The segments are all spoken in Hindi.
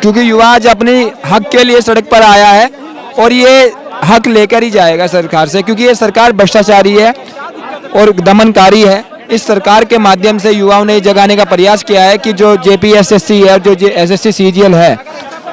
क्योंकि युवा आज अपनी हक के लिए सड़क पर आया है और ये हक लेकर ही जाएगा सरकार से, क्योंकि ये सरकार भ्रष्टाचारी है और दमनकारी है। इस सरकार के माध्यम से युवाओं ने जगाने का प्रयास किया है कि जो जेपीएसएससी है, जो एसएससी सीजीएल है,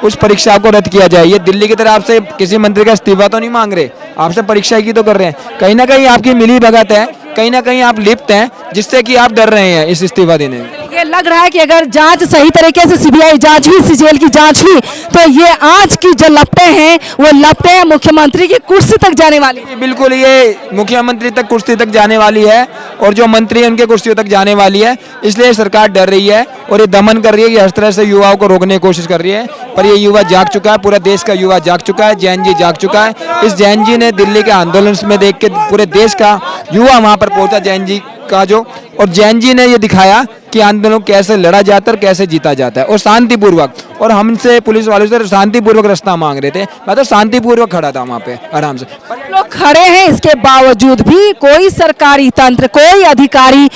उस परीक्षा को रद्द किया जाए। ये दिल्ली की तरफ से किसी मंत्री का इस्तीफा तो नहीं मांग रहे, आपसे परीक्षा की तो कर रहे हैं। कहीं ना कहीं आपकी मिली भगत है, कहीं ना कहीं आप लिप्त हैं, जिससे कि आप डर रहे हैं इस इस्तीफा देने में। ये लग रहा है कि अगर जांच सही तरीके से सीबीआई जांच हुई, सीजीएल की जांच हुई, तो ये आज की जो लपटें हैं वो लपटें मुख्यमंत्री की कुर्सी तक जाने वाली है। बिल्कुल, ये मुख्यमंत्री तक कुर्सी तक जाने वाली है और जो मंत्री हैं उनके कुर्सियों तक जाने वाली है। इसलिए सरकार डर रही है और ये दमन कर रही है कि हर तरह से युवाओं को रोकने की कोशिश कर रही है। पर ये युवा जाग चुका है, पूरा देश का युवा जाग चुका है, जैन जी जाग चुका है। इस जैन जी ने दिल्ली के आंदोलन में देख के पूरे देश का युवा वहां पर पहुंचा, जैन जी का जो, और जैन जी ने ये दिखाया कि आंदोलन कैसे लड़ा जाता है और कैसे जीता जाता है, और शांतिपूर्वक। और हमसे पुलिस वालों से शांतिपूर्वक रास्ता मांग रहे थे, मैं तो शांतिपूर्वक खड़ा था वहाँ पे आराम से। लोग खड़े हैं, इसके बावजूद भी कोई सरकारी तंत्र, कोई अधिकारी,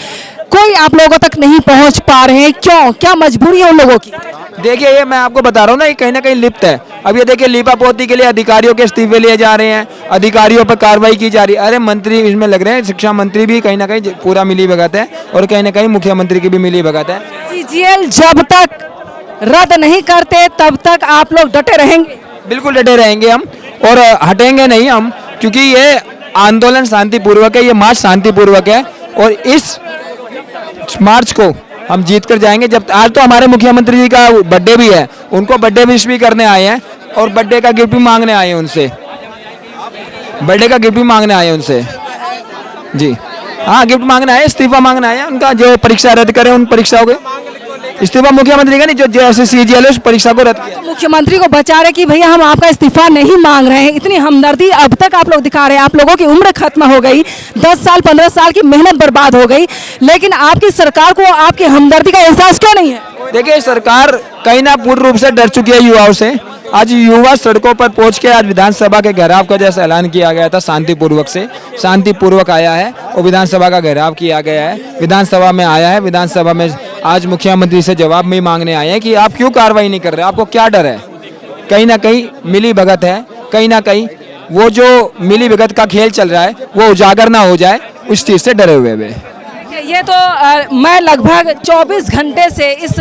कोई आप लोगों तक नहीं पहुंच पा रहे हैं। क्यों? क्या मजबूरी है उन लोगों की? देखिए, ये मैं आपको बता रहा हूँ ना, ये कहीं ना कहीं लिप्त है। अब ये देखिए, लीपापोती के लिए अधिकारियों के इस्तीफे लिए जा रहे हैं, अधिकारियों पर कार्रवाई की जा रही है। अरे मंत्री इसमें लग रहे हैं, शिक्षा मंत्री भी कहीं ना कहीं पूरा मिली भगत है और कहीं ना कहीं मुख्यमंत्री की भी मिली भगत है। सीजीएल जब तक रद्द नहीं करते तब तक आप लोग डटे रहेंगे? बिल्कुल डटे रहेंगे हम, और हटेंगे नहीं हम, क्योंकि ये आंदोलन शांतिपूर्वक है, ये मार्च शांतिपूर्वक है और इस मार्च को हम जीत कर जाएंगे। जब आज तो हमारे मुख्यमंत्री जी का बर्थडे भी है, उनको बर्थडे विश भी करने आए हैं और बर्थडे का गिफ्ट भी मांगने आए हैं उनसे, बर्थडे का गिफ्ट भी मांगने आए हैं उनसे जी। हाँ, गिफ्ट मांगने आए, इस्तीफा मांगने आए हैं उनका, जो परीक्षा रद्द करें उन परीक्षाओं के इस्तीफा मुख्यमंत्री का नहीं, जो ऐसे सीजीएल उस परीक्षा को रद्द किया। मुख्यमंत्री को बचा रहे कि भैया हम आपका इस्तीफा नहीं मांग रहे हैं, इतनी हमदर्दी अब तक आप लोग दिखा रहे हैं। आप लोगों की उम्र खत्म हो गई, 10 साल 15 साल की मेहनत बर्बाद हो गई, लेकिन आपकी सरकार को आपकी हमदर्दी का एहसास क्यों नहीं है? देखिए, सरकार कहीं ना पूर्ण रूप से डर चुकी है युवाओं से। आज युवा सड़कों पर पहुंच के आज विधानसभा के घेराव का जैसा ऐलान किया गया था, शांतिपूर्वक से शांतिपूर्वक आया है और विधानसभा का घेराव किया गया है, विधानसभा में आया है। विधानसभा में आज मुख्यमंत्री से जवाब में मांगने आए हैं कि आप क्यों कार्रवाई नहीं कर रहे, आपको क्या डर है। कहीं ना कहीं मिली भगत है, कहीं ना कहीं वो जो मिली भगत का खेल चल रहा है वो उजागर ना हो जाए, उस चीज़ से डरे हुए वे। ये तो मैं लगभग 24 घंटे से इस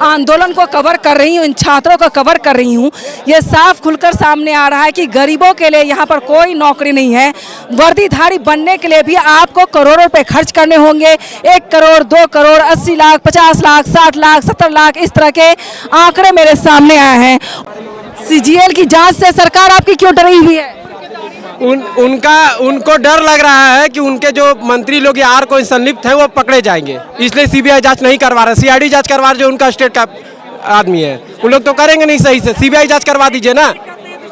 आंदोलन को कवर कर रही हूँ, इन छात्रों को कवर कर रही हूँ। ये साफ खुलकर सामने आ रहा है कि गरीबों के लिए यहाँ पर कोई नौकरी नहीं है। वर्दीधारी बनने के लिए भी आपको करोड़ों रुपए खर्च करने होंगे, 1 करोड़, 2 करोड़, 80 लाख, 50 लाख, 60 लाख, 70 लाख, इस तरह के आंकड़े मेरे सामने आए हैं। सीजीएल की जाँच से सरकार आपकी क्यों डरी हुई है? उनको डर लग रहा है कि उनके जो मंत्री लोग या और कोई संलिप्त है वो पकड़े जाएंगे, इसलिए सीबीआई जांच नहीं करवा रहे, सीआईडी जांच करवा रहे, जो उनका स्टेट का आदमी है। उन लोग तो करेंगे नहीं सही से, सीबीआई जांच करवा दीजिए ना।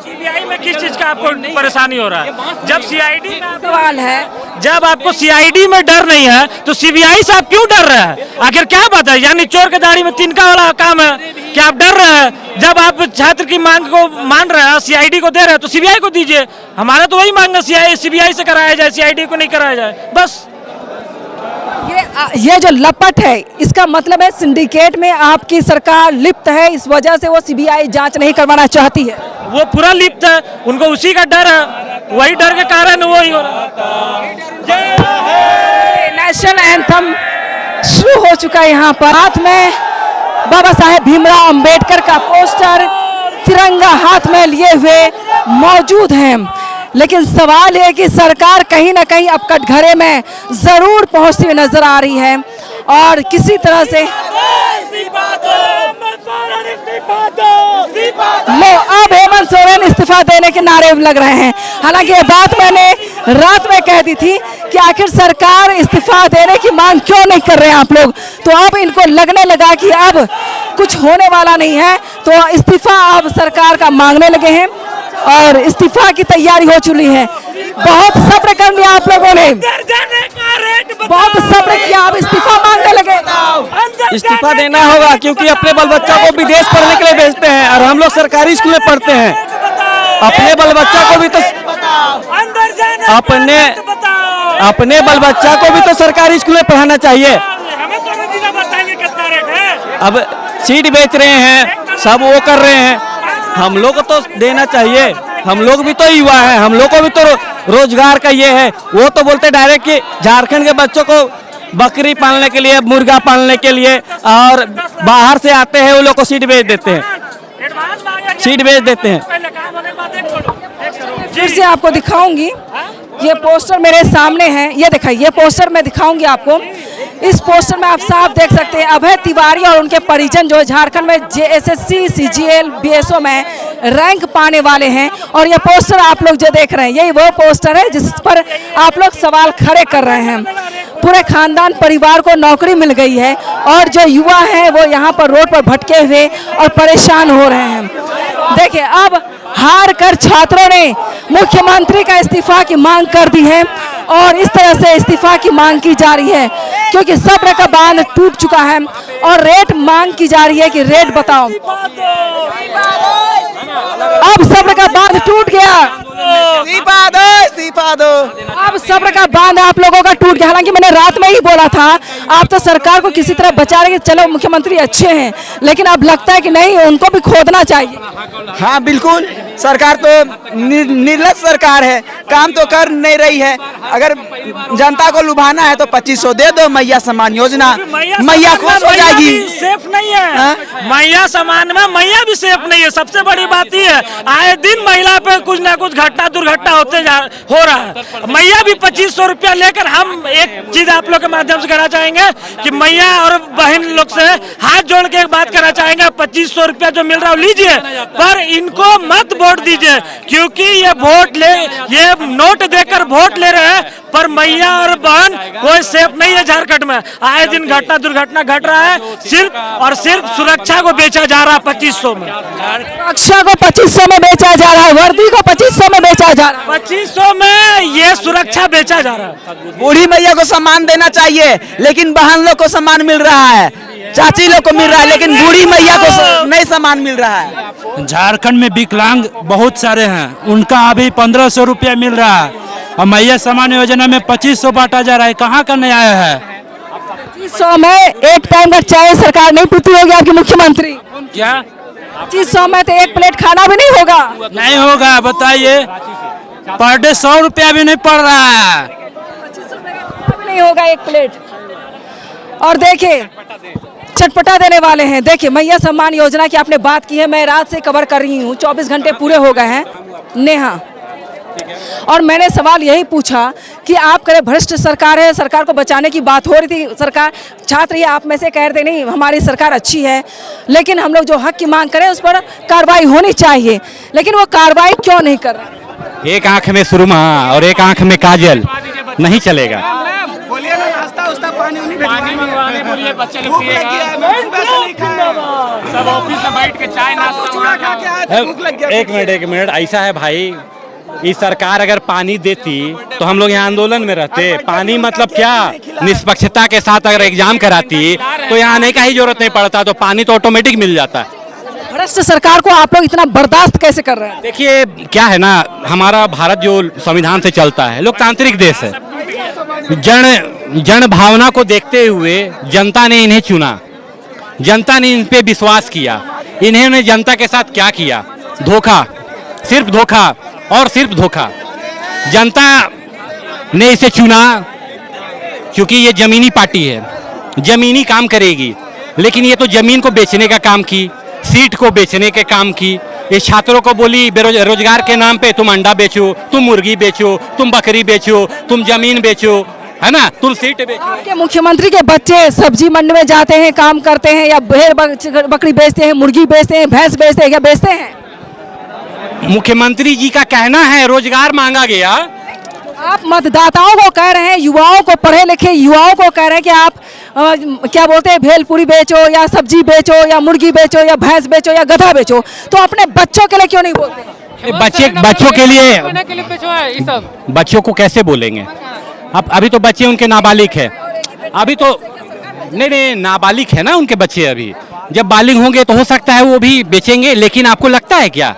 सीबीआई में किस चीज का आपको परेशानी हो रहा है? जब सीआईडी में सवाल है, जब आपको सीआईडी में डर नहीं है तो सीबीआई से आप क्यों डर रहे हैं? आखिर क्या बात है? यानी चोर के दाढ़ी में तिनका वाला काम है कि आप डर रहे हैं? जब आप छात्र की मांग को मान रहे हैं, सीआईडी को दे रहे हैं, तो सीबीआई को दीजिए। हमारा तो वही मांग है, सीबीआई से कराया जाए, सीआईडी को नहीं कराया जाए, बस। ये जो लपट है, इसका मतलब है सिंडिकेट में आपकी सरकार लिप्त है, इस वजह से वो सीबीआई जांच नहीं करवाना चाहती है। वो पूरा लिप्त है, उनको उसी का डर है, वही डर के कारण वही हो रहा है। नेशनल एंथम शुरू हो चुका है। यहाँ पर हाथ में बाबा साहेब भीमराव अंबेडकर का पोस्टर, तिरंगा हाथ में लिए हुए मौजूद हैं, लेकिन सवाल है कि सरकार कहीं ना कहीं अब कटघरे में जरूर पहुंचती हुई नजर आ रही है और किसी तरह से लो अब हेमंत सोरेन इस्तीफा देने के नारे लग रहे हैं। हालांकि ये बात मैंने रात में कह दी थी कि आखिर सरकार इस्तीफा देने की मांग क्यों नहीं कर रहे हैं आप लोग, तो अब इनको लगने लगा कि अब कुछ होने वाला नहीं है, तो इस्तीफा अब सरकार का मांगने लगे हैं और इस्तीफा की तैयारी हो चुकी है। बहुत सब्र कर लिया आप लोगों ने, बहुत सब्र किया, अब इस्तीफा मांगने लगे। इस्तीफा देना होगा क्योंकि अपने बल बच्चा को विदेश पढ़ने के लिए भेजते हैं और हम लोग सरकारी स्कूल में पढ़ते हैं। अपने बल बच्चा को भी तो अपने बल बच्चा को भी तो सरकारी स्कूल में पढ़ाना चाहिए। अब सीट बेच रहे हैं, सब वो कर रहे हैं। हम लोग को तो देना चाहिए, हम लोग भी तो युवा हैं, हम लोग को भी तो रोजगार का ये है। वो तो बोलते डायरेक्ट कि झारखंड के बच्चों को बकरी पालने के लिए, मुर्गा पालने के लिए, और बाहर से आते हैं वो लोग को सीट बेच देते हैं, सीट बेच देते हैं। फिर से आपको दिखाऊंगी, ये पोस्टर मेरे सामने है, ये दिखाइए, ये पोस्टर मैं दिखाऊंगी आपको। इस पोस्टर में आप साफ देख सकते हैं अभय तिवारी और उनके परिजन जो झारखंड में JSSC, CGL, BSO में रैंक पाने वाले हैं। और ये पोस्टर आप लोग जो देख रहे हैं, यही वो पोस्टर है जिस पर आप लोग सवाल खड़े कर रहे हैं। पूरे खानदान परिवार को नौकरी मिल गई है और जो युवा हैं वो यहाँ पर रोड पर भटके हुए और परेशान हो रहे हैं। देखिए, अब हार कर छात्रों ने मुख्यमंत्री का इस्तीफा की मांग कर दी है और इस तरह से इस्तीफा की मांग की जा रही है क्योंकि सब्र का बांध टूट चुका है और रेट मांग की जा रही है कि रेट बताओ। अब सब्र का बांध टूट गया, इस्तीफा दो, इस्तीफा दो। अब सब्र का बांध आप लोगों का टूट गया। हालांकि मैंने रात में ही बोला था आप तो सरकार को किसी तरह बचा रहे, चलो मुख्यमंत्री अच्छे हैं, लेकिन अब लगता है कि नहीं, उनको भी खोदना चाहिए। हाँ बिल्कुल, सरकार तो निर्लज सरकार है, काम तो कर नहीं रही है। अगर जनता को लुभाना है तो 2500 दे दो, मैया सम्मान योजना, मैया खुश हो जाएगी। सेफ नहीं है मैया सम्मान में, मैया भी सेफ नहीं है। सबसे बड़ी बात ये है, आए दिन महिला पे कुछ ना कुछ घटना दुर्घटना हो रहा है। मैया भी 2500 रुपया लेकर, हम एक चीज आप लोग के माध्यम से कहना चाहेंगे कि मैया और बहन लोग से हाथ जोड़ के एक बात कहना चाहेंगे, 2500 रुपया जो मिल रहा है लीजिए, पर इनको मत वोट दीजिए क्योंकि ये नोट देकर वोट ले रहे हैं, पर मैया और बहन कोई सेफ नहीं है। झारखंड में आए दिन घटना दुर्घटना घट रहा है, सिर्फ और सिर्फ सुरक्षा को बेचा जा रहा है 2500 में। सुरक्षा को 2500 में बेचा जा रहा है, वर्दी को 2500 में बेचा जा रहा है, 2500 में ये सुरक्षा बेचा जा रहा है। बूढ़ी मैया को सम्मान देना चाहिए, लेकिन बहन लोग को सम्मान मिल रहा है, चाची लोग को मिल रहा है, लेकिन बूढ़ी मैया को नहीं सम्मान मिल रहा है। झारखंड में विकलांग बहुत सारे हैं, उनका अभी 1500 रुपया मिल रहा है और मैया सम्मान योजना में 2500 बांटा जा रहा है। कहाँ का न्याय है? 2500 में एक टाइम का चाय सरकार नहीं पीती होगी आपकी मुख्यमंत्री? क्या 2500 में तो एक प्लेट खाना भी नहीं होगा? नहीं होगा, बताइए। पर डे 100 रुपया भी नहीं पड़ रहा है, 2500 भी नहीं होगा एक प्लेट। और देखिए, चटपटा देने वाले हैं। देखिए, मैया सम्मान योजना की आपने बात की है, मैं रात से कवर कर रही हूँ, 24 घंटे पूरे हो गए हैं। नेहा, और मैंने सवाल यही पूछा कि आप करें भ्रष्ट सरकार है, सरकार को बचाने की बात हो रही थी, सरकार छात्र ये आप में से कह रहे थे नहीं हमारी सरकार अच्छी है, लेकिन हम लोग जो हक की मांग करें उस पर कार्रवाई होनी चाहिए, लेकिन वो कार्रवाई क्यों नहीं कर रहे? एक आंख में सुरमा और एक आंख में काजल, नहीं चलेगा। पानी मंगवाने बोलिए, बच्चे लोग सब ऑफिस में बैठ के चाय नाश्ता। एक मिनट, ऐसा है भाई, इस सरकार अगर पानी देती तो हम लोग यहाँ आंदोलन में रहते। पानी मतलब क्या, निष्पक्षता के साथ अगर एग्जाम कराती तो यहाँ आने का ही जरूरत नहीं पड़ता, तो पानी तो ऑटोमेटिक मिल जाता। भ्रष्ट सरकार को आप लोग इतना बर्दाश्त कैसे कर रहे हैं? देखिए क्या है ना, हमारा भारत जो संविधान से चलता है, लोकतांत्रिक देश है, जन भावना को देखते हुए जनता ने इन्हें चुना, जनता ने इन पे विश्वास किया। इन्होंने जनता के साथ क्या किया? धोखा, सिर्फ धोखा और सिर्फ धोखा। जनता ने इसे चुना क्योंकि ये जमीनी पार्टी है, जमीनी काम करेगी, लेकिन ये तो जमीन को बेचने का काम की, सीट को बेचने के काम की। ये छात्रों को बोली बेरोजगार के नाम पे तुम अंडा बेचो, तुम मुर्गी बेचो, तुम बकरी बेचो, तुम जमीन बेचो, है ना, तुम सीट बेचो। आपके मुख्यमंत्री के बच्चे सब्जी मंडी में जाते हैं, काम करते हैं, या भेड़ बकरी बेचते हैं, मुर्गी बेचते हैं, भैंस बेचते हैं, क्या बेचते हैं? मुख्यमंत्री जी का कहना है रोजगार मांगा गया। आप मतदाताओं को कह रहे हैं, युवाओं को, पढ़े लिखे युवाओं को कह रहे हैं कि आप क्या बोलते हैं, भेलपुरी बेचो या सब्जी बेचो या मुर्गी बेचो या भैंस बेचो या गधा बेचो, तो अपने बच्चों के लिए क्यों नहीं बोलते? बच्चों के लिए बच्चों को कैसे बोलेंगे? अब अभी तो बच्चे उनके नाबालिग है, अभी तो नहीं नाबालिग है ना उनके बच्चे। अभी जब बालिग होंगे तो हो सकता है वो भी बेचेंगे, लेकिन आपको लगता है क्या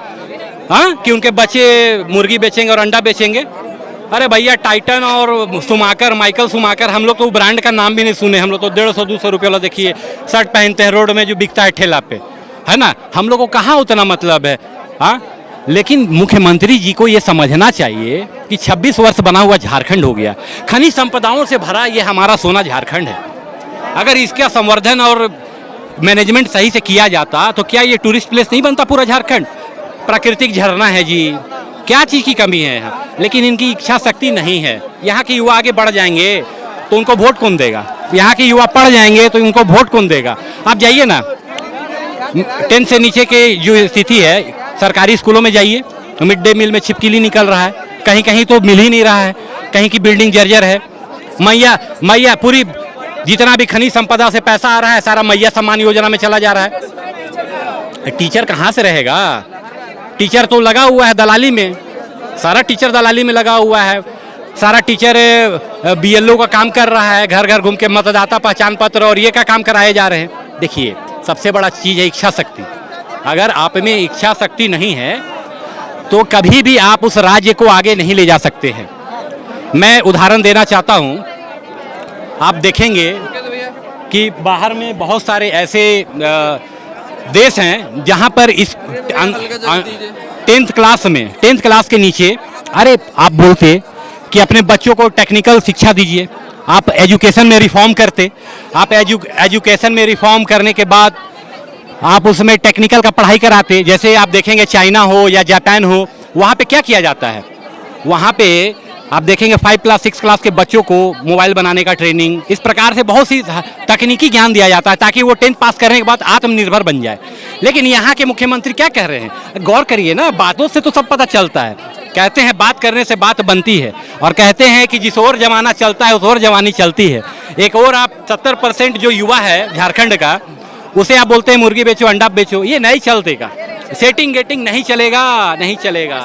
कि उनके बच्चे मुर्गी बेचेंगे और अंडा बेचेंगे? अरे भैया, टाइटन और सुमाकर, माइकल सुमाकर, हम लोग तो ब्रांड का नाम भी नहीं सुने। हम लोग तो 150-200 रुपये वाला देखिए शर्ट पहनते हैं रोड में जो बिकता है ठेला पे, है ना, हम लोग को कहाँ उतना मतलब है। हाँ, लेकिन मुख्यमंत्री जी को ये समझना चाहिए कि 26 वर्ष बना हुआ झारखंड हो गया, खनिज संपदाओं से भरा ये हमारा सोना झारखंड है। अगर इसका संवर्धन और मैनेजमेंट सही से किया जाता तो क्या ये टूरिस्ट प्लेस नहीं बनता पूरा झारखंड। प्राकृतिक झरना है जी, क्या चीज़ की कमी है यहाँ, लेकिन इनकी इच्छा शक्ति नहीं है। यहाँ के युवा आगे बढ़ जाएंगे तो उनको वोट कौन देगा, यहाँ के युवा पढ़ जाएंगे तो उनको वोट कौन देगा। आप जाइए ना 10 से नीचे के जो स्थिति है, सरकारी स्कूलों में जाइए, मिड डे मील में छिपकली निकल रहा है, कहीं कहीं तो मिल ही नहीं रहा है, कहीं की बिल्डिंग जर्जर है। मैया पूरी जितना भी खनिज संपदा से पैसा आ रहा है सारा मैया सम्मान योजना में चला जा रहा है। टीचर कहाँ से रहेगा, टीचर तो लगा हुआ है दलाली में, सारा टीचर दलाली में लगा हुआ है। सारा टीचर BLO का काम कर रहा है, घर घर घूम के मतदाता पहचान पत्र और ये का काम कराए जा रहे हैं। देखिए सबसे बड़ा चीज़ है इच्छा शक्ति। अगर आप में इच्छा शक्ति नहीं है तो कभी भी आप उस राज्य को आगे नहीं ले जा सकते हैं। मैं उदाहरण देना चाहता हूँ, आप देखेंगे कि बाहर में बहुत सारे ऐसे देश हैं जहाँ पर इस 10th क्लास के नीचे, अरे आप बोलते कि अपने बच्चों को टेक्निकल शिक्षा दीजिए, आप एजुकेशन में रिफॉर्म करते, आप एजुकेशन में रिफॉर्म करने के बाद आप उसमें टेक्निकल का पढ़ाई कराते। जैसे आप देखेंगे चाइना हो या जापान हो, वहाँ पे क्या किया जाता है, वहाँ पे आप देखेंगे 5 क्लास 6 क्लास के बच्चों को मोबाइल बनाने का ट्रेनिंग, इस प्रकार से बहुत सी तकनीकी ज्ञान दिया जाता है ताकि वो 10th पास करने के बाद आत्मनिर्भर बन जाए। लेकिन यहाँ के मुख्यमंत्री क्या कह रहे हैं, गौर करिए ना, बातों से तो सब पता चलता है। कहते हैं बात करने से बात बनती है, और कहते हैं कि जिस ओर जमाना चलता है उस ओर जवानी चलती है। एक और आप 70% जो युवा है झारखंड का, उसे आप बोलते हैं मुर्गी बेचो अंडा बेचो, ये नहीं चलतेगा। सेटिंग गेटिंग नहीं चलेगा, नहीं चलेगा।